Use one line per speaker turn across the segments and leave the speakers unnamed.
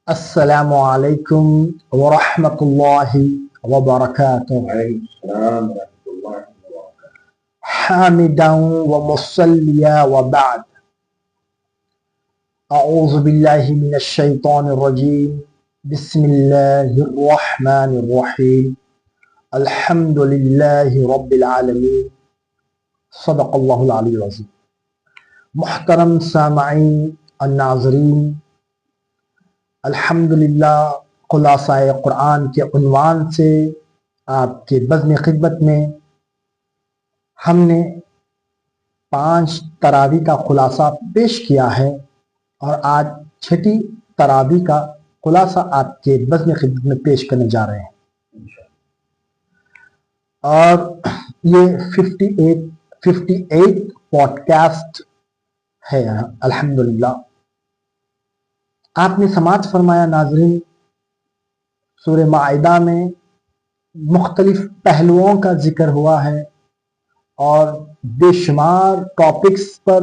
السلام علیکم ورحمۃ اللہ وبرکاتہ حامدا ومصلیا وبعد اعوذ باللہ من الشیطان الرجیم بسم اللہ الرحمن الرحیم الحمد للہ رب العالمین صدق اللہ العلی العظیم۔ محترم سامعین الناظرین، الحمدللہ خلاصہ قرآن کے عنوان سے آپ کے بزم خدمت میں ہم نے 5 تراویح کا خلاصہ پیش کیا ہے اور آج 6ٹھی تراویح کا خلاصہ آپ کے بزم خدمت میں پیش کرنے جا رہے ہیں، اور یہ 58 پوڈ کاسٹ ہے الحمدللہ۔ آپ نے سماعت فرمایا ناظرین، سورہ مائدہ میں مختلف پہلوؤں کا ذکر ہوا ہے اور بے شمار ٹاپکس پر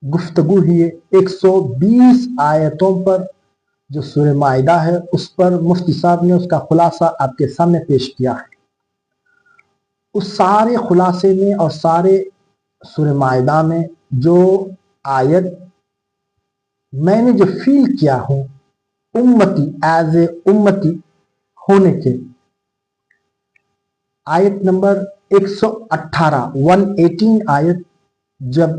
گفتگو ہوئی ہے۔ 120 آیتوں پر جو سورہ مائدہ ہے اس پر مفتی صاحب نے اس کا خلاصہ آپ کے سامنے پیش کیا ہے۔ اس سارے خلاصے میں اور سارے سورہ مائدہ میں جو آیت میں نے جو فیل کیا ہوں امتی ایز اے امتی ہونے کے، آیت نمبر 118 آیت جب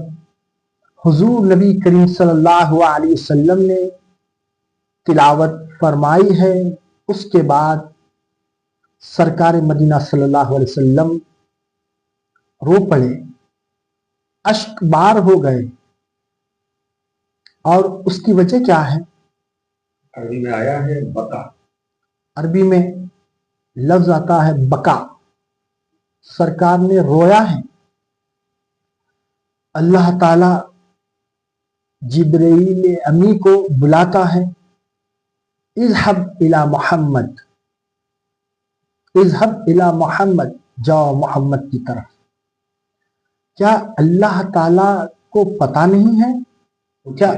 حضور نبی کریم صلی اللہ علیہ وسلم نے تلاوت فرمائی ہے، اس کے بعد سرکار مدینہ صلی اللہ علیہ وسلم رو پڑے، اشک بار ہو گئے، اور اس کی وجہ کیا ہے؟
عربی میں آیا ہے بکا،
عربی میں لفظ آتا ہے بکا، سرکار نے رویا ہے۔ اللہ تعالی جبرائیل امی کو بلاتا ہے، اذهب الى محمد، اذهب الى محمد، جاؤ محمد کی طرف۔ کیا اللہ تعالی کو پتہ نہیں ہے؟ کیا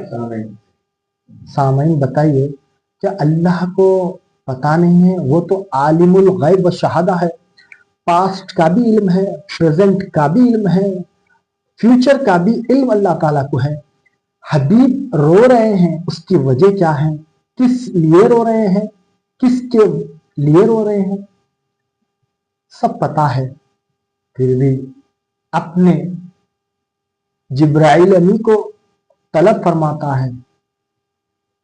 سامعین بتائیے، کیا اللہ کو پتہ نہیں ہے؟ وہ تو عالم الغیب و شہادہ ہے، پاسٹ کا بھی علم ہے، پریزنٹ کا بھی علم ہے، فیوچر کا بھی علم اللہ تعالیٰ کو ہے۔ حبیب رو رہے ہیں، اس کی وجہ کیا ہے؟ کس لیے رو رہے ہیں؟ کس کے لیے رو رہے ہیں؟ سب پتہ ہے، پھر بھی اپنے جبرائیل امی کو طلب فرماتا ہے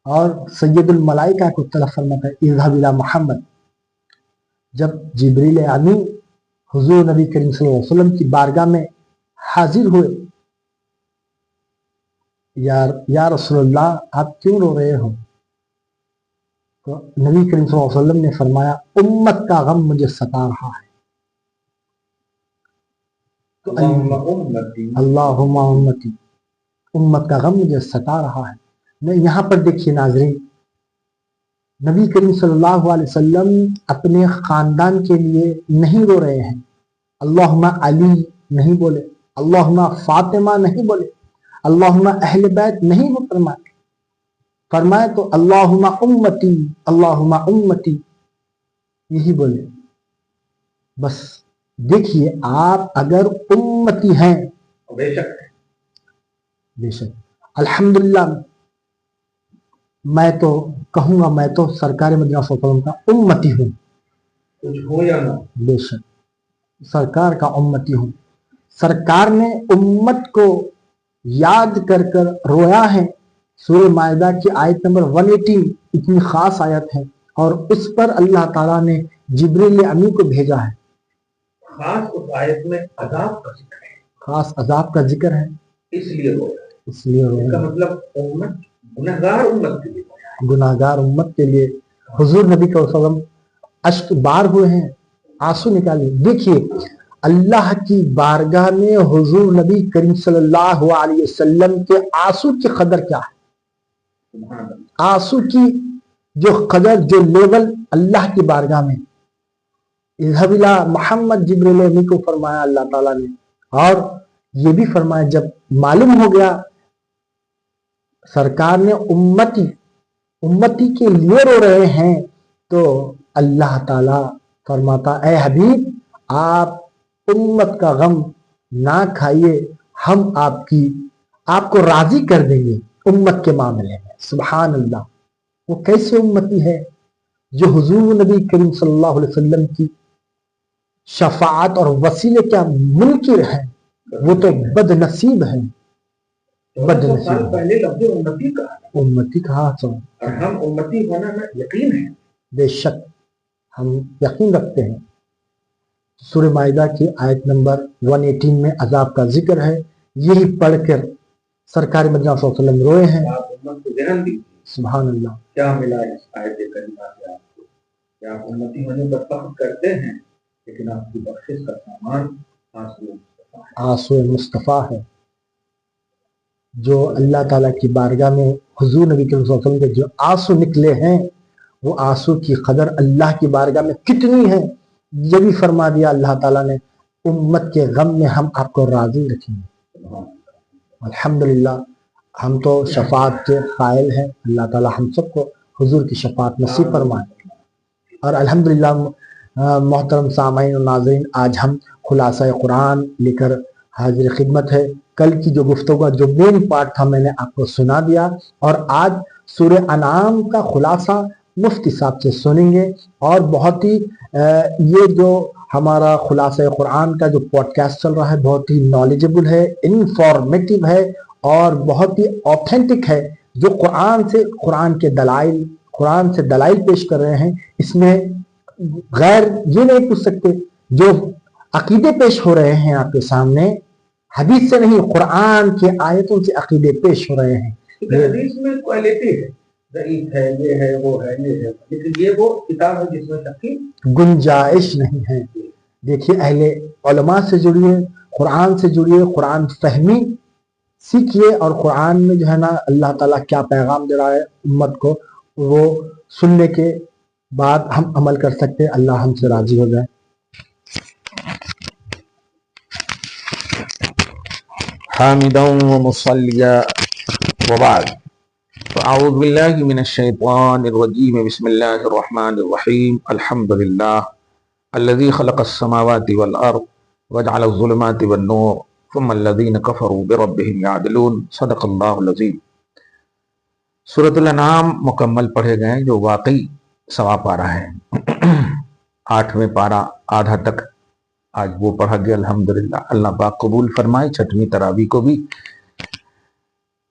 اور سید الملائکہ کو طلب فرماتا ہے، اذهب الى محمد۔ جب جبریل امی حضور نبی کریم صلی اللہ علیہ وسلم کی بارگاہ میں حاضر ہوئے، یا رسول اللہ آپ کیوں رو رہے ہو؟ تو نبی کریم صلی اللہ علیہ وسلم نے فرمایا، امت کا غم مجھے ستا رہا ہے۔ اللہم امتی، امت کا غم مجھے ستا رہا ہے۔ یہاں پر دیکھیے ناظرین، نبی کریم صلی اللہ علیہ وسلم اپنے خاندان کے لیے نہیں رو رہے ہیں، اللہم علی نہیں بولے، اللہم فاطمہ نہیں بولے، اللہم اہل بیت نہیں فرمائے تو اللہم امتی، اللہم امتی یہی بولے۔ بس دیکھیے، آپ اگر امتی ہیں، بے شک الحمدللہ، میں تو کہوں گا، میں تو سرکار مدینہ صلی اللہ علیہ وسلم کا امتی ہوں،
کچھ ہو یا نہ،
بے شک سرکار کا امتی ہوں۔ سرکار نے امت کو یاد کر کر رویا ہے۔ سورہ مائدہ کی آیت نمبر 118 اتنی خاص آیت ہے، اور اس پر اللہ تعالیٰ نے جبریل امی کو بھیجا ہے۔
خاص اس آیت میں عذاب کا ذکر ہے،
خاص عذاب کا ذکر ہے،
اس لیے رویا،
اس لیے
اس
رویا۔
کا مطلب امت گنہگار امت کے لیے رویا ہے۔
گناہگار امت کے لیے حضور نبی صلی اللہ علیہ وسلم اشک بار ہوئے ہیں، آنسو نکالے۔ دیکھیے، اللہ کی بارگاہ میں حضور نبی کریم صلی اللہ علیہ وسلم کے آنسو کی قدر کیا ہے؟
سبحان اللہ۔
آنسو کی جو قدر، جو لیول اللہ کی بارگاہ میں، اذهب الى محمد، جبریل امی کو فرمایا اللہ تعالیٰ نے، اور یہ بھی فرمایا جب معلوم ہو گیا سرکار نے امتی उम्मती के लिए रो रहे हैं, तो अल्लाह ताला फरमाता, ए हबीब, आप उम्मत का गम ना खाइए, हम आपको राजी कर देंगे उम्मत के मामले में। सुभान अल्लाह। वो कैसे उम्मती है जो हुजूर नबी करीम सल्लल्लाहु अलैहि वसल्लम की शफाअत और वसीले क्या मुनकिर है, वो तो बदनसीब है।
1400 साल पहले लफ्ज़ उम्मती कहा,
उम्मती कहा तो
और हम उम्मती होना में यकीन है।
बेशक हम यकीन रखते हैं। सूरह माइदा की आयत नंबर 118 में अजाब का जिक्र है। यही पढ़कर सरकार मदीना सल्लल्लाहु अलैहि वसल्लम रोए हैं।
आप उम्मत को ध्यान दीजिए,
सुभान अल्लाह।
क्या मिला इस आयत करीमा से आपको? क्या आप उम्मती होने पर फख्र करते हैं, लेकिन आपकी बख्शिश का सामान
आंसू मुस्तफ़ा है। जो अल्लाह ताला की बारगाह में हुजूर नबी करीम सल्लल्लाहु अलैहि वसल्लम के जो आंसू निकले हैं, वो आंसू की कदर अल्लाह की बारगाह में कितनी है, ये भी फरमा दिया अल्लाह ताला ने, उम्मत के गम में हम आपको राजी रखेंगे। अल्हम्दुलिल्लाह, हम तो शफाअत के कायल हैं। अल्लाह ताला हम सबको हुजूर की शफाअत नसीब फरमाए। और अल्हम्दुलिल्लाह मोहतरम सामाईन और नाज़रीन, आज हम खुलासा कुरान लेकर हाजिर खिदमत है। कल की जो गुफ्तगू का जो मेन पार्ट था मैंने आपको सुना दिया, और आज सूरह अनाम का खुलासा मुफ्ती साहब से सुनेंगे। और बहुत ही ये जो हमारा खुलासा कुरान का जो पॉडकास्ट चल रहा है, बहुत ही नॉलेजेबल है, इंफॉर्मेटिव है और बहुत ही ऑथेंटिक है। जो कुरान से दलाइल पेश कर रहे हैं, इसमें गैर ये नहीं पूछ सकते। जो अकीदे पेश हो रहे हैं आपके सामने, हदीस से नहीं, कुरान के आयतों से अकीदे पेश हो रहे हैं।
हदीस में क्वालिटी है, ज़ईफ है, ये है, वो है, ये है, लेकिन ये वो किताब है जिसमें शक की
गुंजाइश नहीं है। देखिए, अहले उलमा से जुड़िए, कुरान से जुड़िए, कुरान फहमी सीखिए, और कुरान में जो है ना अल्लाह ताला क्या पैगाम दे रहा है उम्मत को, वो सुनने के बाद हम अमल कर सकते हैं। अल्लाह हमसे राजी हो जाए।
हामिदन व मुसल्लिया व बाद, अऊज़ु बिल्लाहि मिनश शैतानिर रजीम, बिस्मिल्लाहिर रहमानिर रहीम, अल्हम्दुलिल्लाह अल्लज़ी खलक़स समावाति वल अर्ज़ वजअलज़ ज़ुलुमाति वन नूर सुम्मल लज़ीना कफ़रू बिरब्बिहिम यअदिलून। सदक़ल्लाहुल अज़ीम। सूरतुल अनाम मुकम्मल पढ़े गए, जो वाकई सवा पारा है। 8वें पारा आधा तक आज वो पढ़ा गया। अल्हम्दुलिल्लाह, अल्लाह पाक कबूल फरमाए। 6वीं तरावी को भी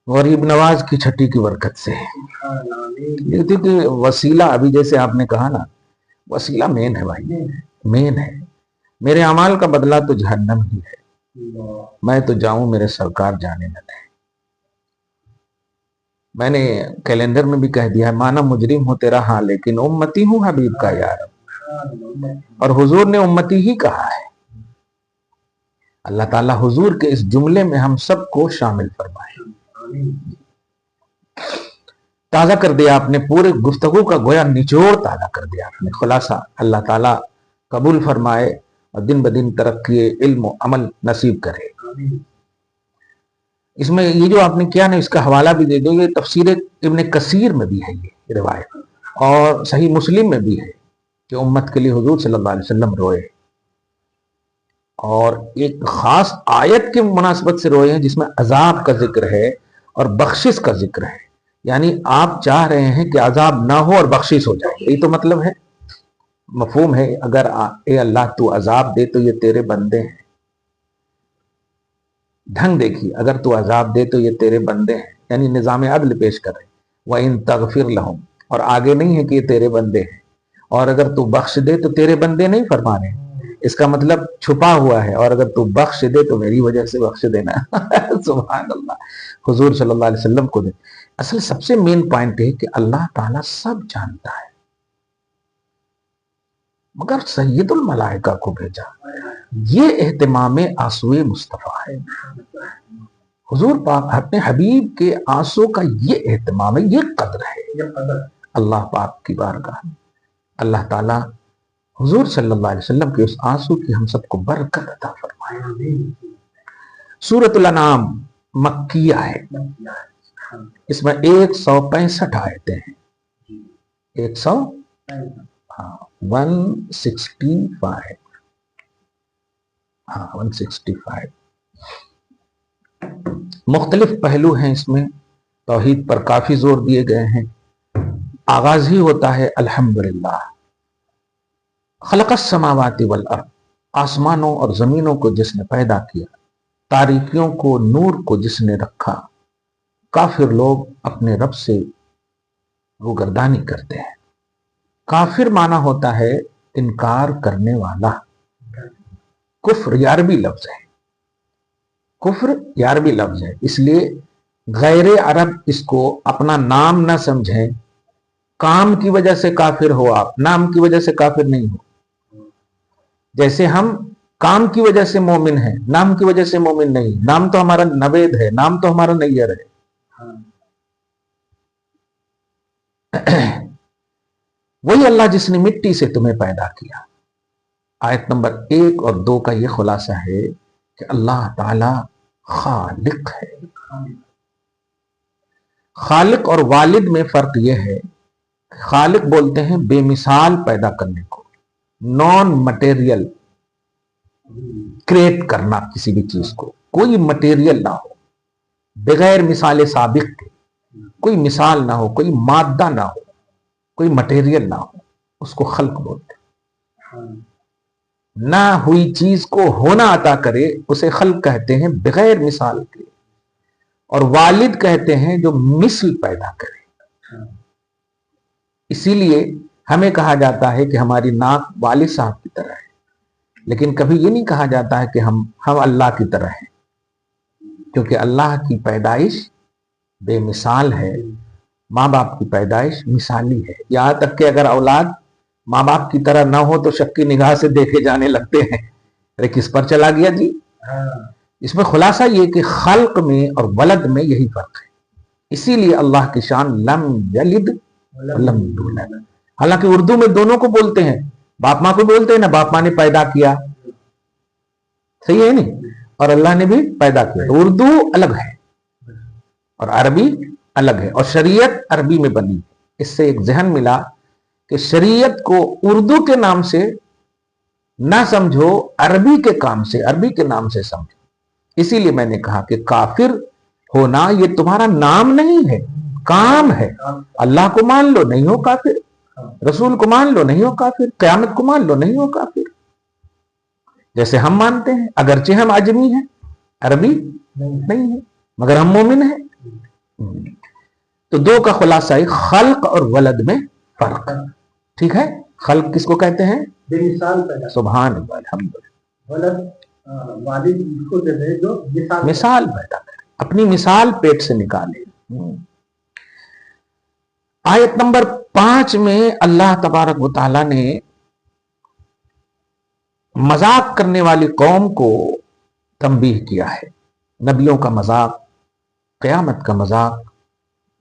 गरीब नवाज की छठी की बरकत से। ये थी कि वसीला, अभी जैसे आपने कहा ना, वसीला मेन है भाई, मेन है। मेरे अमाल का बदला तो जहन्नम ही है। मैं तो जाऊं, मेरे सरकार जाने न दें। मैंने कैलेंडर में भी कह दिया है, माना मुजरिम हो तेरा हाँ, लेकिन उम्मती हूं हबीब का यार। और हुजूर ने उम्मती ही कहा है। अल्लाह ताला हुजूर के इस जुमले में हम सबको शामिल फरमाए। ताजा कर दिया आपने पूरे गुफ्तगू का, गोया निचोड़ ताजा कर दिया आपने, खुलासा। अल्लाह ताला कबूल फरमाए और दिन ब दिन तरक्की इल्म अमल नसीब करे। इसमें ये जो आपने किया ना, इसका हवाला भी दे दो। ये तफसीर इब्न कसीर में भी है ये रिवायत, और सही मुस्लिम में भी है कि उम्मत के लिए हुजूर सल्लल्लाहु अलैहि वसल्लम रोए, और एक खास आयत के मुनासबत से रोए हैं जिसमें अजाब का जिक्र है और बख्शिश का जिक्र है। यानी आप चाह रहे हैं कि अजाब ना हो और बख्शिश हो जाए, यही तो मतलब है, मफहूम है। अगर ए अल्लाह तू अजाब दे तो ये तेरे बंदे हैं। ढंग देखिए, अगर तू अजाब दे तो ये तेरे बंदे हैं, यानी निजाम अदल पेश कर रहे। व इन तगफिर लहुम, और आगे नहीं है कि ये तेरे बंदे हैं, और अगर तू बख्श दे तो तेरे बंदे नहीं फरमा रहे, इसका मतलब छुपा हुआ है, और अगर तू बख्श दे तो मेरी वजह से बख्श देना। सुभान अल्लाह, हुजूर सल्लल्लाहु अलैहि वसल्लम को दे। असल सबसे मेन पॉइंट है कि अल्लाह ताला सब जानता है, मगर सैयदुल मलाइका को भेजा। ये एहतिमाम आंसुए मुस्तफा है। हुजूर पाक अपने हबीब के आंसू का ये एहतिमाम है, ये कदर है अल्लाह पाक की बारगाह में। अल्लाह ताला हुजूर सल्लल्लाहु अलैहि वसल्लम के उस आंसू की हम सबको बरकत अता फरमाए। सूरतुल अनाम मक्किया है, इसमें 165 आयतें हैं। 100 हाँ 165 हाँ 165 मुख्तलिफ पहलू हैं इसमें। तौहीद पर काफी जोर दिए गए हैं। आगाज ही होता है अल्हम्दुलिल्लाह खलक़स समावाति वल अर्द, आसमानों और जमीनों को जिसने पैदा किया, तारीकियों को नूर को जिसने रखा। काफिर लोग अपने रब से रुगरदानी करते हैं। काफिर माना होता है इनकार करने वाला। कुफ्र यारबी लफ्ज है, कुफ्र यारबी लफ्ज है, इसलिए गैर अरब इसको अपना नाम ना समझें। काम की वजह से काफिर हो आप, नाम की वजह से काफिर नहीं हो। जैसे हम काम की वजह से मोमिन हैं, नाम की वजह से मोमिन नहीं। नाम तो हमारा नवेद है, नाम तो हमारा नैयर है। वही अल्लाह जिसने मिट्टी से तुम्हें पैदा किया। आयत नंबर 1 और 2 का यह खुलासा है कि अल्लाह ताला खालिक है। खालिक और वालिद में फर्क यह है, खालिक बोलते हैं बेमिसाल पैदा करने को, नॉन मटेरियल, क्रिएट करना किसी भी चीज को, कोई मटेरियल ना हो, बगैर मिसाल साबिक के, कोई मिसाल ना हो, कोई मादा ना हो, कोई मटेरियल ना हो, उसको खल्क बोलते हैं। ना हुई चीज को होना अता करे उसे खल्क कहते हैं बगैर मिसाल के। और वालिद कहते हैं जो मिसल पैदा करे। इसीलिए हमें कहा जाता है कि हमारी नाक वालिद साहब की तरह है, लेकिन कभी ये नहीं कहा जाता है कि हम अल्लाह की तरह हैं, क्योंकि अल्लाह की पैदाइश बेमिसाल है, माँ बाप की पैदाइश मिसाली है। यहां तक कि अगर औलाद माँ बाप की तरह ना हो तो शक की निगाह से देखे जाने लगते हैं, अरे किस पर चला गया जी। इसमें खुलासा ये कि खल्क में और वलद में यही फर्क है। इसीलिए अल्लाह की शान लम यलिद लम यूलद। हालांकि उर्दू में दोनों को बोलते हैं, बाप माँ को बोलते हैं ना, बाप माँ ने पैदा किया, सही है नहीं, और अल्लाह ने भी पैदा किया। उर्दू अलग है और अरबी अलग है, और शरीयत अरबी में बनी। इससे एक जहन मिला कि शरीयत को उर्दू के नाम से ना समझो, अरबी के काम से, अरबी के नाम से समझो। इसीलिए मैंने कहा कि काफिर होना ये तुम्हारा नाम नहीं है, काम है। अल्लाह को मान लो, नहीं हो काफिर। रसूल को मान लो, नहीं हो काफिर। क़यामत को मान लो, नहीं हो काफिर। जैसे हम मानते हैं, अगरचे हम आजमी हैं, अरबी नहीं है, मगर हम मोमिन हैं। तो दो का खुलासा है, खल्क और वलद में फर्क। ठीक है, खल्क किसको कहते हैं?
बेमिसाल पैदा।
सुभान अल्लाह, अल्हम्दुलिल्लाह।
वलद वालिद इसको कहते हैं जो
मिसाल पैदा करे, अपनी मिसाल पेट से निकाले। आयत नंबर 5 में अल्लाह तबारक व तआला ने मजाक करने वाली कौम को तंबीह किया है। नबियों का मजाक, क़यामत का मजाक,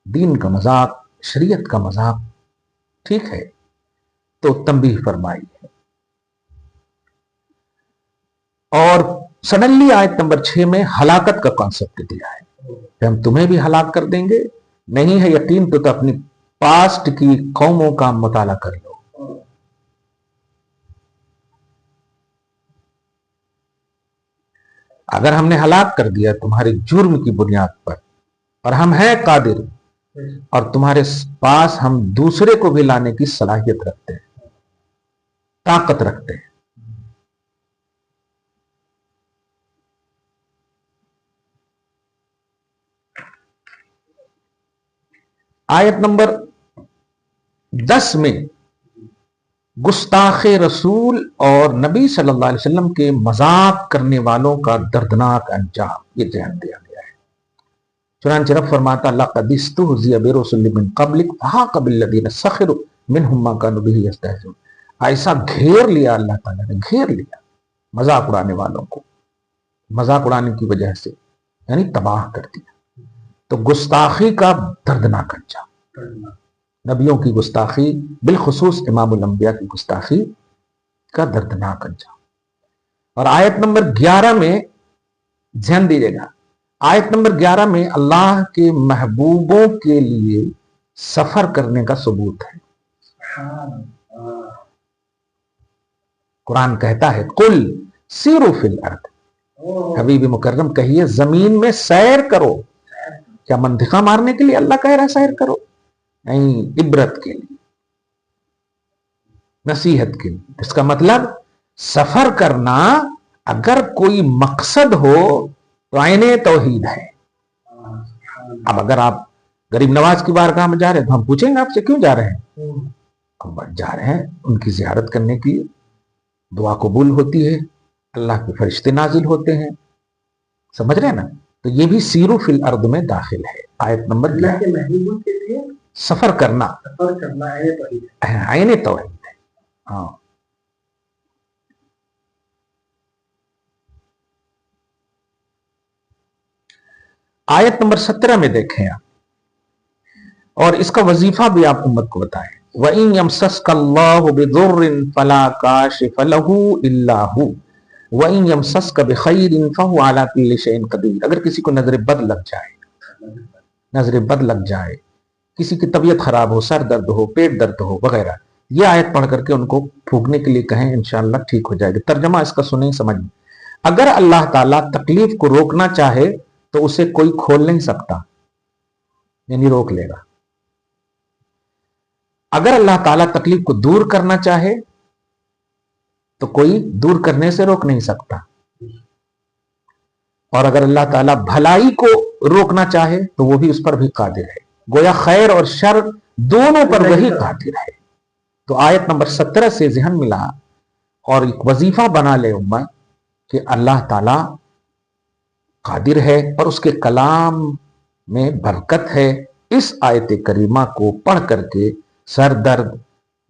दीन का मजाक, शरीयत का मजाक, ठीक है, तो तंबीह फरमाई है। और सडनली आयत नंबर 6 में हलाकत का कॉन्सेप्ट दिया है कि हम तुम्हें भी हलाक कर देंगे। नहीं है यकीन तो अपनी पास्ट की कौमों का मुताला कर लो। अगर हमने हलाक कर दिया तुम्हारे जुर्म की बुनियाद पर, और हम हैं कादिर, और तुम्हारे पास हम दूसरे को भी लाने की सलाहियत रखते हैं, ताकत रखते हैं। आयत नंबर 10 में गुस्ताखे रसूल और नबी सल्लल्लाहु अलैहि वसल्लम के मजाक करने वालों का दर्दनाक अंजाम ये ध्यान दिया गया है। चुनांचे रब फरमाता लक़द इस्तुहज़िया बिरुसुलिन मिन क़ब्लिक फ़हाक़ बिल्लज़ीना सख़िरू मिनहुम मा कानू बिही यस्तहज़िऊन। ऐसा घेर लिया अल्लाह ताला ने, घेर लिया मजाक उड़ाने वालों को, मजाक उड़ाने की वजह से यानी तबाह कर दिया। तो गुस्ताखी का दर्दनाक अंजाम, नबियों की गुस्ताखी, बिलखुसूस इमामुल अंबिया की गुस्ताखी का दर्दनाक अंजाम। और आयत नंबर 11 में ध्यान दीजिएगा, आयत नंबर 11 में अल्लाह के महबूबों के लिए सफर करने का सबूत है। कुरान कहता है कुल सीरू फिल अर्द, हबीब मुकर्रम कहिए जमीन में सैर करो। क्या मंतिका मारने के लिए अल्लाह कह रहा है सैर करो? नहीं, इबरत के लिए, नसीहत के लिए। इसका मतलब सफर करना अगर कोई मकसद हो तो आईने तौहीद है। अब अगर आप गरीब नवाज की बारगाह में जा रहे हैं तो हम पूछेंगे आपसे क्यों जा रहे हैं? हम जा रहे हैं उनकी जियारत करने के लिए, दुआ कबूल होती है, अल्लाह के फरिश्ते नाजिल होते हैं, समझ रहे हैं ना? तो ये भी सीरू फिल अर्द में दाखिल है। आयत नंबर
अल्लाह के महबूब के लिए
सफर करना आईने तौहीद है। हाँ, आयत नंबर 17 में देखें आप, और इसका वजीफा भी आप उम्मत को बताएं। वइन यमसस्कल्लाहु बिदुर्रिन फला काशिफ लहू इल्ला हु वइन यमसस्क बिखैरिन फहु अला कुल्लि शैइन कदीर। अगर किसी को नजर बद लग जाए, किसी की तबीयत खराब हो, सर दर्द हो, पेट दर्द हो वगैरह, ये आयत पढ़ करके उनको फूकने के लिए कहें, इंशाअल्लाह ठीक हो जाएगी। तर्जमा इसका सुने, समझ। अगर अल्लाह ताला तकलीफ को रोकना चाहे तो उसे कोई खोल नहीं सकता, यानी रोक लेगा। अगर अल्लाह ताला तकलीफ को दूर करना चाहे तो कोई दूर करने से रोक नहीं सकता, और अगर अल्लाह ताला भलाई को रोकना चाहे तो वो भी उस पर भी कादिर है। गोया खैर और शर दोनों पर वही कादिर है। तो आयत नंबर 17 से ज़हन मिला और एक वजीफा बना ले उम्मत कि अल्लाह ताला कादिर है और उसके कलाम में बरकत है। इस आयत करीमा को पढ़ करके सर दर्द,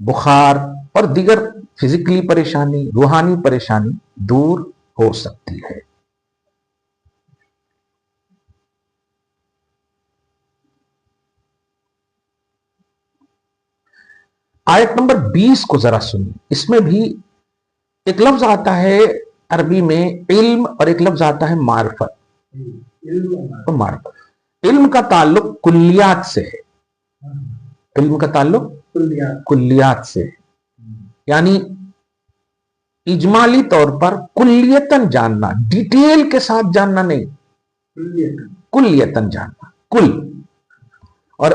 बुखार और दीगर फिजिकली परेशानी, रूहानी परेशानी दूर हो सकती है। आयत नंबर 20 को जरा सुनिए। इसमें भी एक लफ्ज आता है अरबी में इल्म और एक लफ्ज आता है मार्फत। इल्म का ताल्लुक कुल्लियात से है, इल्म का ताल्लुक कुल्लियात से है, यानी इजमाली तौर पर कुल्लियतन जानना, डिटेल के साथ जानना नहीं, कुल्लियतन जानना, कुल। और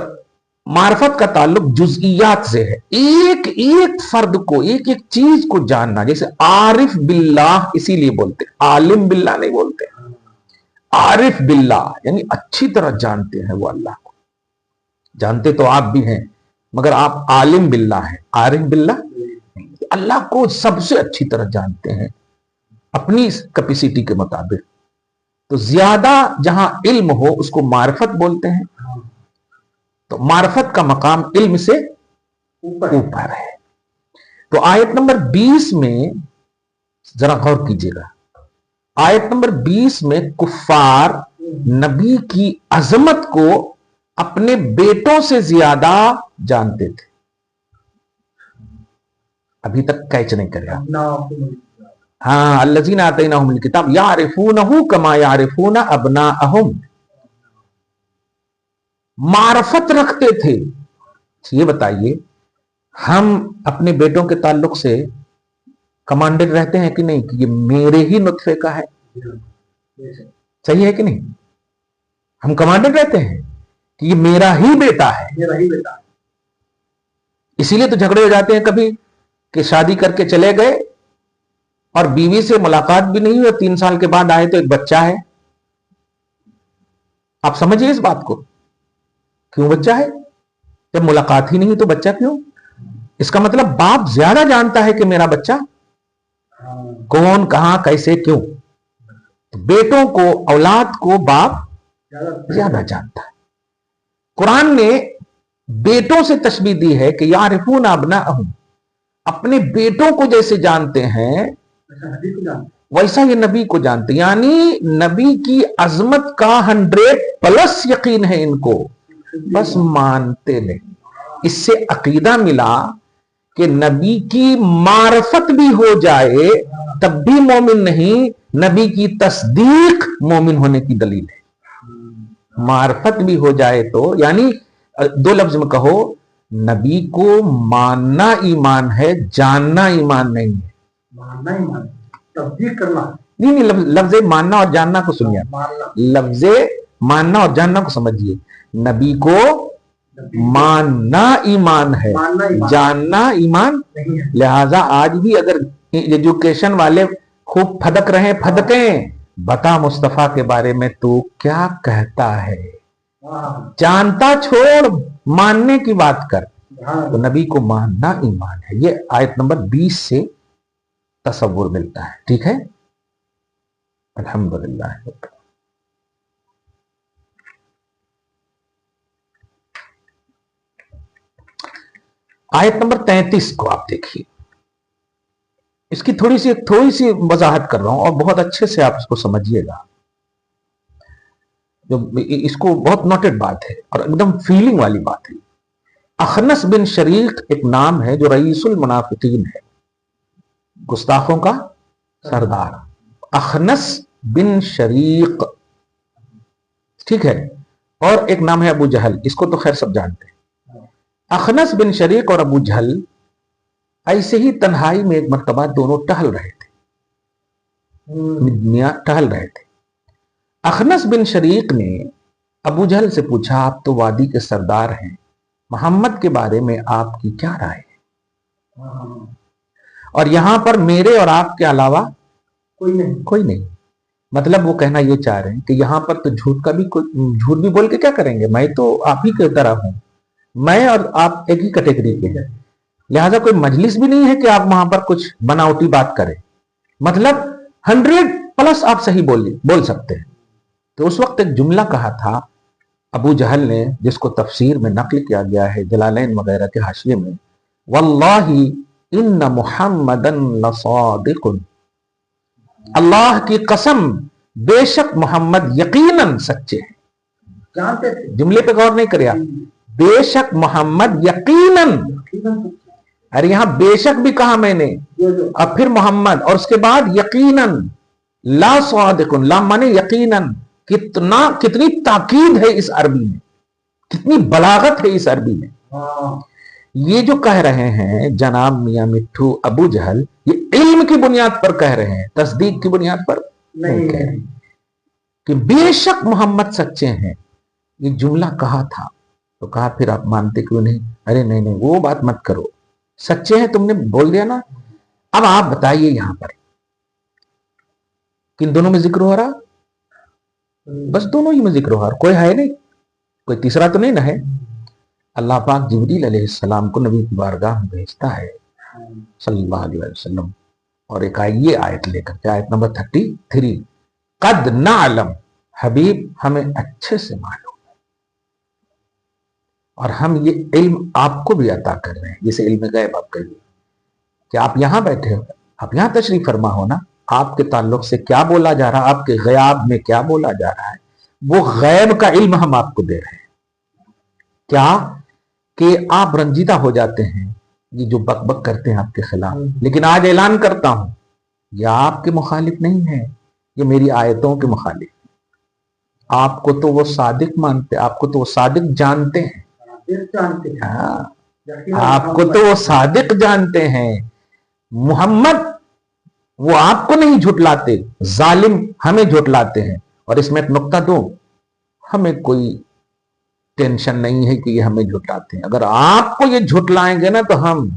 मार्फत का ताल्लुक जुज़इयात से है, एक एक फर्द को, एक एक चीज को जानना। जैसे आरिफ बिल्लाह इसीलिए बोलते, आलिम बिल्लाह नहीं बोलते, आरिफ बिल्लाह यानी अच्छी तरह जानते हैं वो अल्लाह को। जानते तो आप भी हैं मगर आप आलिम बिल्लाह हैं, आरिफ बिल्लाह अल्लाह को सबसे अच्छी तरह जानते हैं अपनी कैपेसिटी के मुताबिक। तो ज्यादा जहां इल्म हो उसको मार्फत बोलते हैं। तो मार्फत का मकाम इल्म से ऊपर है। तो आयत नंबर 20 में जरा गौर कीजिएगा। आयत नंबर 20 में कुफ्फार नबी की अजमत को अपने बेटों से ज्यादा जानते थे। अभी तक कैच नहीं करे। हाँ, अल्लज़ीना आतैनाहुमुल किताब यारिफूनहु कमा यारिफूना अबनाअहुम, मार्फत रखते थे। ये बताइए हम अपने बेटों के ताल्लुक से कमांडेड रहते हैं कि नहीं कि ये मेरे ही नुत्फे का है? सही है कि नहीं? हम कमांडेड रहते हैं कि ये मेरा ही बेटा है, मेरा ही बेटा। इसीलिए तो झगड़े हो जाते हैं कभी कि शादी करके चले गए और बीवी से मुलाकात भी नहीं हुई, 3 साल के बाद आए तो एक बच्चा है। आप समझिए इस बात को, क्यों बच्चा है? जब मुलाकात ही नहीं तो बच्चा क्यों? इसका मतलब बाप ज्यादा जानता है कि मेरा बच्चा कौन, कहां, कैसे, क्यों। तो बेटों को, औलाद को बाप ज्यादा जानता है। कुरान ने बेटों से तशबीह दी है कि यारिफून अबनाअहुम, अपने बेटों को जैसे जानते हैं वैसा ये नबी को जानते, यानी नबी की अजमत का 100+ यकीन है इनको, बस मानते नहीं। इससे अकीदा मिला कि नबी की मार्फत भी हो जाए तब भी मोमिन नहीं, नबी की तस्दीक मोमिन होने की दलील है। मार्फत भी हो जाए तो, यानी 2 लफ्ज में कहो, नबी को मानना ईमान है, जानना ईमान नहीं है।
मानना ही मान, तस्दीक करना,
नहीं नहीं, लफ्ज मानना और जानना को सुनिए,
मानना,
लफ्ज मानना और जानना को समझिए। नबी को मानना ईमान है,
मानना ईमान
जानना ईमान
नहीं है।
लिहाजा आज भी अगर एजुकेशन वाले खूब फदक रहे, फदकें, बता मुस्तफा के बारे में तो क्या कहता है,
हाँ,
जानता छोड़, मानने की बात कर।
हाँ,
तो नबी को मानना ईमान है। ये आयत नंबर 20 से तसव्वुर मिलता है। ठीक है, अल्हम्दुलिल्लाह। आयत नंबर 33 को आप देखिए, इसकी थोड़ी सी वजाहत कर रहा हूं और बहुत अच्छे से आप इसको समझिएगा। जो इसको बहुत नोटेड बात है और एकदम फीलिंग वाली बात है। अखनस बिन शरीक एक नाम है जो रईसुल मुनाफिकीन है, गुस्ताखों का सरदार। अखनस बिन शरीक, ठीक है। और एक नाम है अबू जहल, इसको तो खैर सब जानते हैं। अखनस बिन शरीक और अबू जहल ऐसे ही तन्हाई में एक मर्तबा दोनों टहल रहे थे, मियां टहल रहे थे। अखनस बिन शरीक ने अबू जहल से पूछा, आप तो वादी के सरदार हैं, मोहम्मद के बारे में आपकी क्या राय है?
हाँ,
और यहां पर मेरे और आपके अलावा
कोई नहीं।
मतलब वो कहना ये चाह रहे हैं कि यहां पर तो झूठ भी बोल के क्या करेंगे, मैं तो आप ही की तरह हूं, मैं और आप एक ही कैटेगरी के हैं। लिहाजा कोई मजलिस भी नहीं है कि आप वहां पर कुछ बनावटी बात करें, मतलब 100+ आप सही बोल सकते हैं। तो उस वक्त एक जुमला कहा था अबू जहल ने, जिसको तफसीर में नकल किया गया है जलालैन वगैरह के हाशिये में, वल्लाही इन्न मुहम्मदन लसादिकुन, अल्लाह की कसम बेशक मोहम्मद यकीनन सच्चे हैं।
जानते थे,
जुमले पे गौर नहीं करे आप, बेशक मोहम्मद यकीनन, अरे यहां बेशक भी कहा मैंने, अब फिर मोहम्मद और उसके बाद यकीनन, ला सादिकुन, ला माने यकीनन। कितनी ताकीद है इस अरबी में, कितनी बलागत है इस अरबी में।
हाँ,
ये जो कह रहे हैं जनाब मियां मिट्ठू अबू जहल, ये इल्म की बुनियाद पर कह रहे हैं, तस्दीक की बुनियाद पर नहीं कह रहे कि बेशक मोहम्मद सच्चे हैं। ये जुमला कहा था तो कहा फिर आप मानते क्यों नहीं? अरे नहीं नहीं, वो बात मत करो, सच्चे हैं तुमने बोल दिया ना। अब आप बताइए यहां पर किन दोनों में जिक्र हो रहा? बस दोनों ही में जिक्र हो रहा, कोई है नहीं, कोई तीसरा तो नहीं ना है। अल्लाह पाक जिब्रील अलैहिस्सलाम को नबी की बारगाह में भेजता है सल्लल्लाहु अलैहि वसल्लम, और एक ये आयत लेकर के, आयत नंबर 33, कद नालम, हबीब हमें अच्छे से मालूम है और हम ये इल्म आपको भी अता कर रहे हैं, जिसे इल्म गैब आप कहिए कि आप यहां बैठे हो, आप यहां तशरीफ फरमा हो ना, आपके ताल्लुक से क्या बोला जा रहा है, आपके गयाब में क्या बोला जा रहा है, वो गैब का इल्म हम आपको दे रहे हैं। क्या कि आप रंजीदा हो जाते हैं ये जो बकबक करते हैं आपके खिलाफ, लेकिन आज ऐलान करता हूं ये आपके मुखालिफ नहीं है, ये मेरी आयतों के मुखालिफ। आपको तो वो सादिक मानते, आपको तो वो सादिक जानते हैं, हाँ, आपको तो वो सादिक जानते हैं। मोहम्मद वो आपको नहीं झुटलाते, जालिम हमें झुटलाते हैं। और इसमें एक नुक्ता दूं, हमें कोई टेंशन नहीं है कि ये हमें झुटलाते हैं, अगर आपको ये झुटलाएंगे ना तो हम,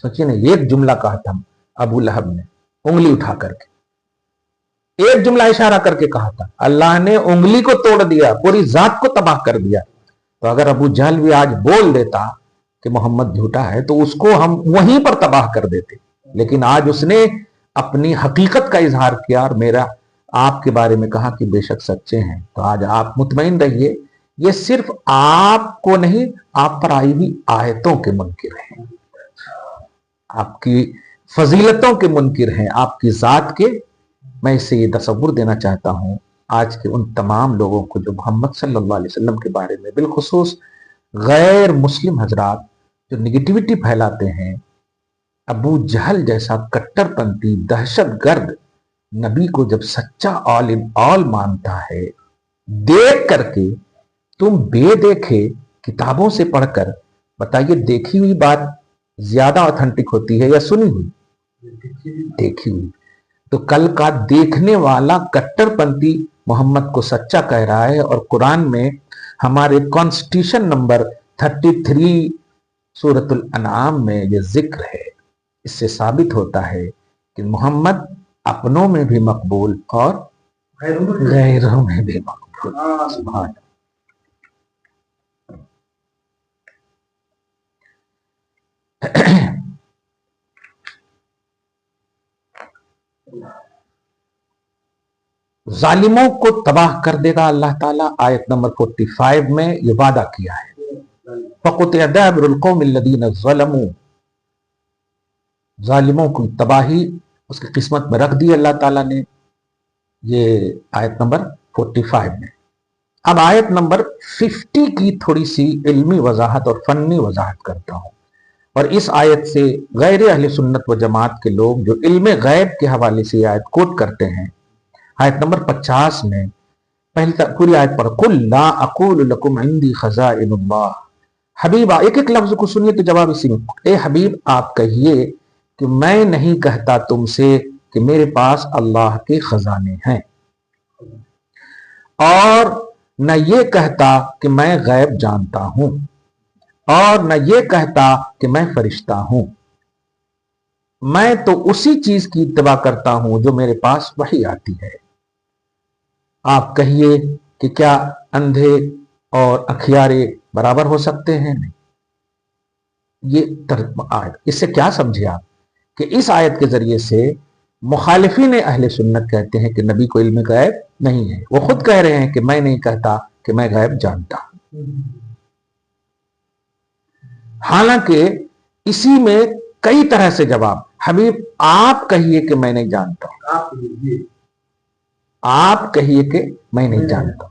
सोचिए ना, एक जुमला कहा था अबू लहब ने उंगली उठा करके, एक जुमला इशारा करके कहा था, अल्लाह ने उंगली को तोड़ दिया, पूरी जात को तबाह कर दिया। तो अगर अबू जहल भी आज बोल देता कि मोहम्मद झूठा है तो उसको हम वहीं पर तबाह कर देते, लेकिन आज उसने अपनी हकीकत का इजहार किया और मेरा आपके बारे में कहा कि बेशक सच्चे हैं। तो आज आप मुतमईन रहिए, ये सिर्फ आपको नहीं, आप पर आई हुई आयतों के मुनकिर हैं, आपकी फजीलतों के मुनकिर हैं, आपकी जात के। मैं इससे ये तसव्वुर देना चाहता हूं आज के उन तमाम लोगों को जो मोहम्मद सल्लल्लाहु अलैहि वसल्लम के बारे में, बिलखुसूस गैर मुस्लिम हजरात जो निगेटिविटी फैलाते हैं, अबू जहल जैसा कट्टरपंथी दहशतगर्द नबी को जब सच्चा ऑल इन ऑल मानता है, देख करके तुम बेदेखे किताबों से पढ़कर بتائیے دیکھی ہوئی بات زیادہ ऑथेंटिक ہوتی ہے یا سنی ہوئی؟ دیکھی ہوئی. تو کل کا دیکھنے والا کٹر پنتھی محمد کو سچا کہہ رہا ہے، اور قرآن میں ہمارے کانسٹیٹیوشن نمبر 33 سورۃ الانعام میں یہ ذکر ہے. اس سے ثابت ہوتا ہے کہ محمد اپنوں میں بھی مقبول اور غیروں میں بھی مقبول. سبحان ظالموں کو تباہ کر دے گا اللہ تعالیٰ. آیت نمبر 45 میں یہ وعدہ کیا ہے. فَقُطِعَ دَابِرُ الْقَوْمِ الَّذِينَ ظَلَمُوا، ظالموں کی تباہی اس کی قسمت میں رکھ دی اللہ تعالیٰ نے. یہ آیت نمبر 45 میں. اب آیت نمبر 50 کی تھوڑی سی علمی وضاحت اور فنی وضاحت کرتا ہوں. اور اس آیت سے غیر اہل سنت و جماعت کے لوگ جو علم غیب کے حوالے سے یہ آیت کوٹ کرتے ہیں، آیت نمبر 50 میں پہلی پوری آیت پر قُلْ لَا أَقُولُ لَكُمْ عِنْدِي خَزَائِنُ اللَّهِ. حبیب ایک ایک لفظ کو سنیے تو جواب اسی میں. اے حبیب آپ کہیے کہ میں نہیں کہتا تم سے کہ میرے پاس اللہ کے خزانے ہیں، اور نہ یہ کہتا کہ میں غیب جانتا ہوں، اور نہ یہ کہتا کہ میں فرشتہ ہوں. میں تو اسی چیز کی اتباع کرتا ہوں جو میرے پاس وحی آتی ہے. آپ کہیے کہ کیا اندھے اور اکھیارے برابر ہو سکتے ہیں؟ نہیں. یہ آیت اس سے کیا سمجھے آپ کہ اس آیت کے ذریعے سے مخالفین اہل سنت کہتے ہیں کہ نبی کو علم غیب نہیں ہے. وہ خود کہہ رہے ہیں کہ میں نہیں کہتا کہ میں غیب جانتا ہوں. حالانکہ اسی میں کئی طرح سے جواب. حبیب آپ کہیے کہ میں نہیں جانتا ہوں، آپ کہیے کہ میں نہیں جانتا.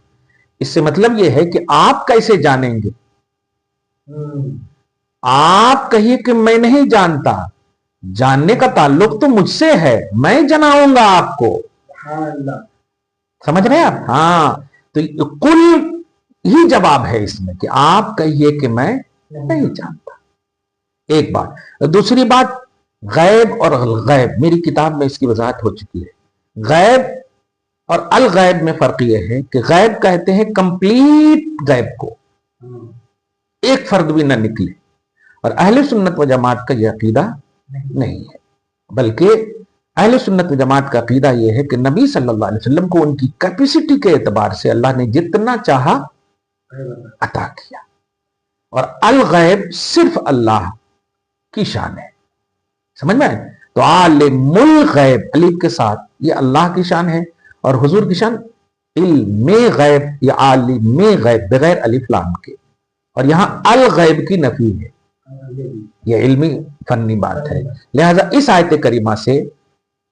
اس سے مطلب یہ ہے کہ آپ کیسے جانیں گے؟ آپ کہیے کہ میں نہیں جانتا. جاننے کا تعلق تو مجھ سے ہے، میں جناؤں گا آپ کو. سمجھ رہے ہیں آپ؟ ہاں. تو کل ہی جواب ہے اس میں کہ آپ کہیے کہ میں نہیں جانتا. ایک بات. دوسری بات، غیب اور غیب میری کتاب میں اس کی وضاحت ہو چکی ہے. غیب اور الغیب میں فرق یہ ہے کہ غیب کہتے ہیں کمپلیٹ غیب کو، ایک فرد بھی نہ نکلے. اور اہل سنت و جماعت کا یہ عقیدہ نہیں ہے، بلکہ اہل سنت و جماعت کا عقیدہ یہ ہے کہ نبی صلی اللہ علیہ وسلم کو ان کی کیپیسٹی کے اعتبار سے اللہ نے جتنا چاہا عطا کیا، اور الغیب صرف اللہ کی شان ہے. سمجھ میں آئے؟ تو عالم الغیب الف کے ساتھ یہ اللہ کی شان ہے، اور حضور کی شان علم غیب یا عالم غیب بغیر الف لام کے. اور یہاں الغیب کی نفی ہے، یہ علمی فنی بات ہے. لہذا اس آیت کریمہ سے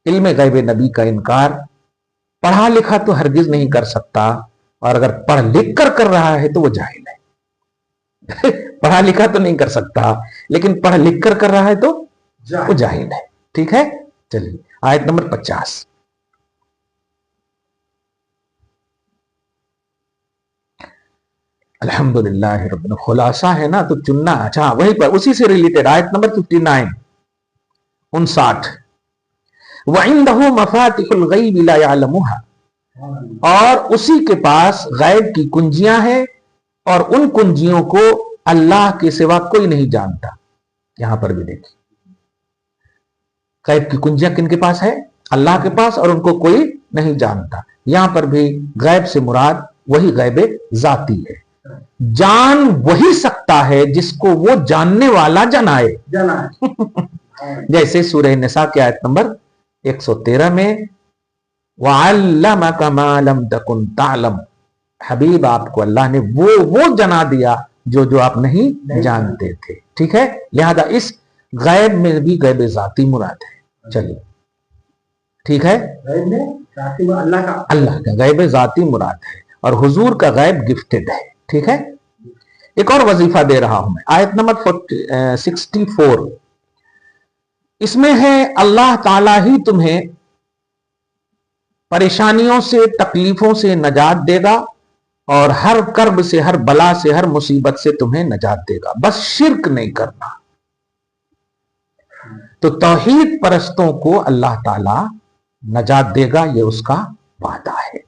علم غیب نبی کا انکار پڑھا لکھا تو ہرگز نہیں کر سکتا، اور اگر پڑھ لکھ کر رہا ہے تو وہ جاہل ہے. پڑھا لکھا تو نہیں کر سکتا، لیکن پڑھ لکھ کر رہا ہے تو وہ جاہل ہے. ٹھیک ہے. چلیے آیت نمبر 50. الحمدللہ رب. خلاصہ ہے نا تو چننا. اچھا وہیں پر اسی سے ریلیٹڈ آیت نمبر 59 59. وَعِنْدَهُ مَفَاتِحُ الْغَيْبِ لَا يَعْلَمُهَا، اور اسی کے پاس غیب کی کنجیاں ہیں، اور ان کنجیوں کو اللہ کے سوا کوئی نہیں جانتا. یہاں پر بھی دیکھیں غیب کی کنجیاں کن کے پاس ہے؟ اللہ کے پاس، اور ان کو کوئی نہیں جانتا. یہاں پر بھی غیب سے مراد وہی غیب ذاتی ہے. جان وہی سکتا ہے جس کو وہ جاننے والا جنائے. جیسے سورہ نساء کی آیت نمبر 113 میں وَعَلَّمَكَ مَا لَمْ تَكُنْ تَعْلَمُ، حبیب آپ کو اللہ نے وہ جنا دیا جو آپ نہیں جانتے تھے. ٹھیک ہے. لہذا اس غیب میں بھی غیب ذاتی مراد ہے. چلیے ٹھیک ہے. اللہ کا غیب ذاتی مراد ہے، اور حضور کا غیب گفٹڈ ہے. ٹھیک ہے. ایک اور وظیفہ دے رہا ہوں میں. آیت نمبر 64 اس میں ہے اللہ تعالیٰ ہی تمہیں پریشانیوں سے تکلیفوں سے نجات دے گا اور ہر کرب سے، ہر بلا سے، ہر مصیبت سے تمہیں نجات دے گا، بس شرک نہیں کرنا۔ تو توحید پرستوں کو اللہ تعالی نجات دے گا، یہ اس کا وعدہ ہے۔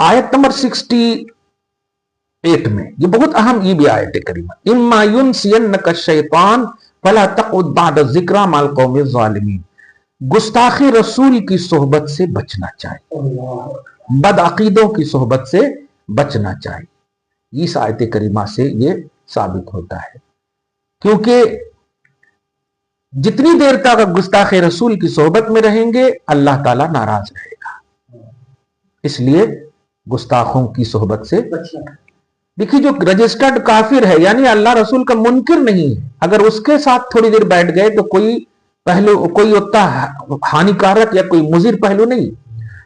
آیت نمبر 68 میں یہ بہت اہم یہ بھی آیت کریمہ، اما ینسینک الشیطان فلا تقعد بعد الذکری مع القوم الظالمین، گستاخی رسول کی صحبت سے بچنا چاہیے، بد عقیدوں کی صحبت سے بچنا چاہیے۔ اس آیت کریمہ سے یہ ثابت ہوتا ہے، کیونکہ جتنی دیر تک گستاخ رسول کی صحبت میں رہیں گے اللہ تعالیٰ ناراض رہے گا، اس لیے گستاخوں کی صحبت سے دیکھیے، جو رجسٹرڈ کافر ہے یعنی اللہ رسول کا منکر نہیں ہے، اگر اس کے ساتھ تھوڑی دیر بیٹھ گئے تو کوئی پہلو، کوئی اتنا ہانیکارک یا کوئی مضر پہلو نہیں،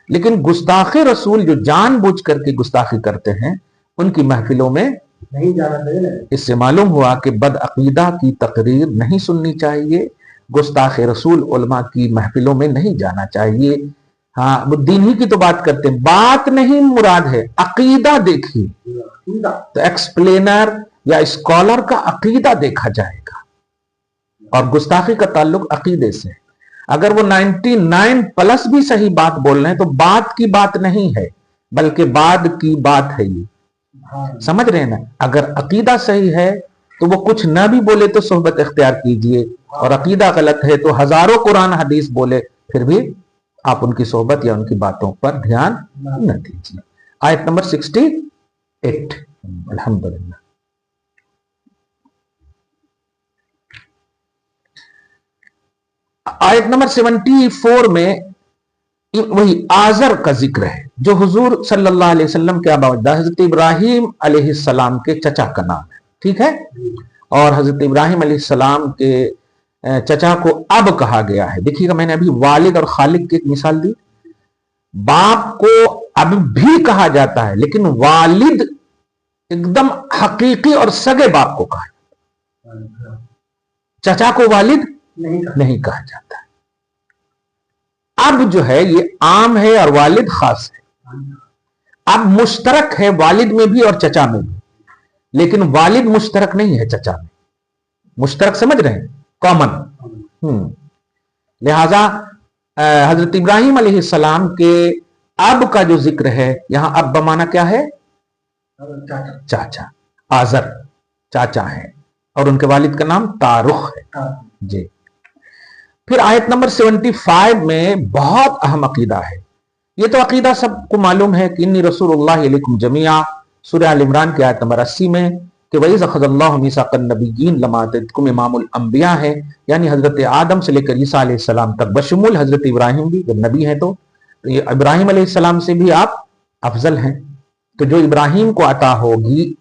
لیکن گستاخ رسول جو جان بوجھ کر کے گستاخی کرتے ہیں ان کی محفلوں میں نہیں جانا چاہیے۔ اس سے معلوم ہوا کہ بد عقیدہ کی تقریر نہیں سننی چاہیے، گستاخ رسول علماء کی محفلوں میں نہیں جانا چاہیے۔ ہاں، وہ دین ہی کی تو بات کرتے ہیں، بات نہیں مراد ہے، عقیدہ دیکھیے، تو ایکسپلینر یا اسکالر کا عقیدہ دیکھا جائے گا، اور گستاخی کا تعلق عقیدے سے۔ اگر وہ 99+ بھی صحیح بات بول رہے ہیں تو بات کی بات نہیں ہے بلکہ بعد کی بات ہے، یہ سمجھ رہے ہیں نا۔ اگر عقیدہ صحیح ہے تو وہ کچھ نہ بھی بولے تو صحبت اختیار کیجئے، اور عقیدہ غلط ہے تو ہزاروں قرآن حدیث بولے پھر بھی آپ ان کی صحبت یا ان کی باتوں پر دھیان نہ دیجیے۔ آیت نمبر 68، الحمدللہ۔ آیت نمبر 74 میں وہی آزر کا ذکر ہے، جو حضور صلی اللہ علیہ وسلم کے آبا اجداد حضرت ابراہیم علیہ السلام کے چچا کا نام ہے، ٹھیک ہے، اور حضرت ابراہیم علیہ السلام کے چچا کو اب کہا گیا ہے۔ دیکھیے گا، میں نے ابھی والد اور خالق کی ایک مثال دی، باپ کو اب بھی کہا جاتا ہے لیکن والد ایک دم حقیقی اور سگے باپ کو کہا جاتا ہے، چچا کو والد نہیں کہا جاتا ہے۔ اب جو ہے یہ عام ہے اور والد خاص ہے، اب مشترک ہے والد میں بھی اور چچا میں بھی، لیکن والد مشترک نہیں ہے چچا میں، مشترک سمجھ رہے ہیں، کامن۔ لہذا حضرت ابراہیم علیہ السلام کے اب کا جو ذکر ہے یہاں، اب بمانا کیا ہے؟ چاچا، آزر چاچا ہیں، اور ان کے والد کا نام تارخ ہے جی۔ پھر آیت نمبر 75 میں بہت اہم عقیدہ ہے، یہ تو عقیدہ سب کو معلوم ہے کہ انی رسول اللہ علیکم جمیعا، سورہ آل عمران کی آیت نمبر 80 میں، کہ وَإِذْ أَخَذَ اللَّهُ مِيثَاقَ النَّبِيِّينَ لَمَا آتَيْتُكُم امام الانبیاء ہے، یعنی حضرت آدم سے لے کر عیسیٰ علیہ السلام تک، بشمول حضرت ابراہیم بھی، جب نبی ہیں تو یہ ابراہیم علیہ السلام سے بھی آپ افضل ہیں، تو جو ابراہیم کو عطا ہوگی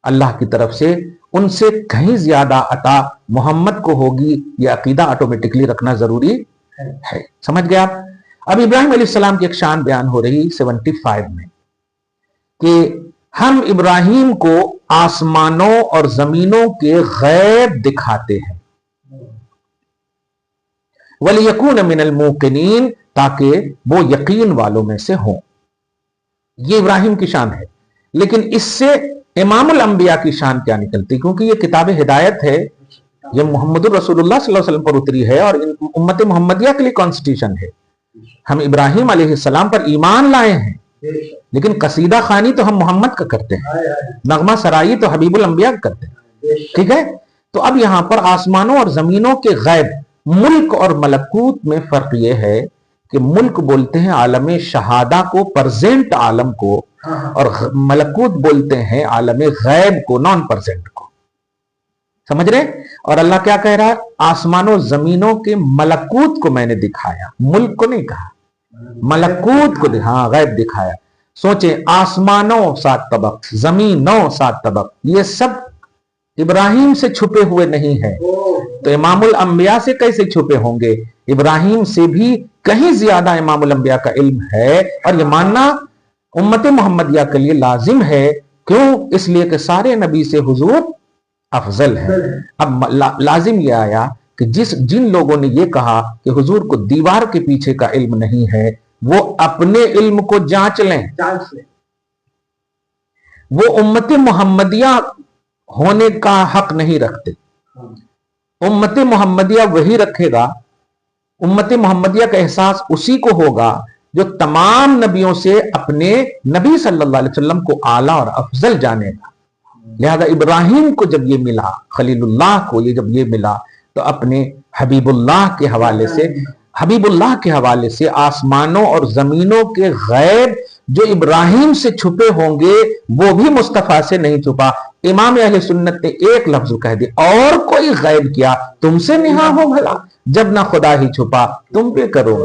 اللہ کی طرف سے ان سے کہیں زیادہ عطا محمد کو ہوگی، یہ عقیدہ آٹومیٹکلی رکھنا ضروری ہے۔ سمجھ گئے آپ؟ اب ابراہیم علیہ السلام کی ایک شان بیان ہو رہی 75 میں، کہ ہم ابراہیم کو آسمانوں اور زمینوں کے غیب دکھاتے ہیں، وَلِيَكُونَ مِنَ الْمُوقِنِينَ، تاکہ وہ یقین والوں میں سے ہوں۔ یہ ابراہیم کی شان ہے، لیکن اس سے امام الانبیاء کی شان کیا نکلتی؟ کیونکہ یہ کتاب ہدایت ہے، یہ محمد الرسول اللہ صلی اللہ علیہ وسلم پر اتری ہے، اور امت محمدیہ کے لیے کانسٹیٹیوشن ہے۔ ہم ابراہیم علیہ السلام پر ایمان لائے ہیں، لیکن قصیدہ خوانی تو ہم محمد کا کرتے ہیں، نغمہ سرائی تو حبیب الانبیاء کا کرتے ہیں، ٹھیک ہے۔ تو اب یہاں پر آسمانوں اور زمینوں کے غیب، ملک اور ملکوت میں فرق یہ ہے کہ ملک بولتے ہیں عالم شہادہ کو، پرزینٹ عالم کو، اور ملکوت بولتے ہیں عالم غیب کو، نان پرزینٹ کو، سمجھ رہے؟ اور اللہ کیا کہہ رہا ہے؟ آسمانوں زمینوں کے ملکوت کو میں نے دکھایا، ملک کو نہیں کہا، ملکوت کو، ہاں غیب دکھایا۔ سوچیں، آسمانوں 7 طبق، زمینوں 7 طبق، یہ سب ابراہیم سے چھپے ہوئے نہیں ہیں، تو امام الانبیاء سے کیسے چھپے ہوں گے؟ ابراہیم سے بھی کہیں زیادہ امام الانبیاء کا علم ہے، اور یہ ماننا امت محمدیہ کے لیے لازم ہے۔ کیوں؟ اس لیے کہ سارے نبی سے حضور افضل ہے۔ اب لازم یہ آیا کہ جن لوگوں نے یہ کہا کہ حضور کو دیوار کے پیچھے کا علم نہیں ہے، وہ اپنے علم کو جانچ لیں,
जांच लें.
وہ امت محمدیہ ہونے کا حق نہیں رکھتے. امت محمدیہ وہی رکھے گا, امت محمدیہ کا احساس اسی کو ہوگا جو تمام نبیوں سے اپنے نبی صلی اللہ علیہ وسلم کو اعلیٰ اور افضل جانے گا. لہذا ابراہیم کو جب یہ ملا, خلیل اللہ کو یہ جب یہ ملا, تو اپنے حبیب اللہ کے حوالے سے, حبیب اللہ کے حوالے سے آسمانوں اور زمینوں کے غیب جو ابراہیم سے چھپے ہوں گے وہ بھی مصطفیٰ سے نہیں چھپا. امام اہل سنت نے ایک لفظ کہہ دیا, اور کوئی غیب کیا تم سے نہا ہو بھلا, جب نہ خدا ہی چھپا تم پہ کرو.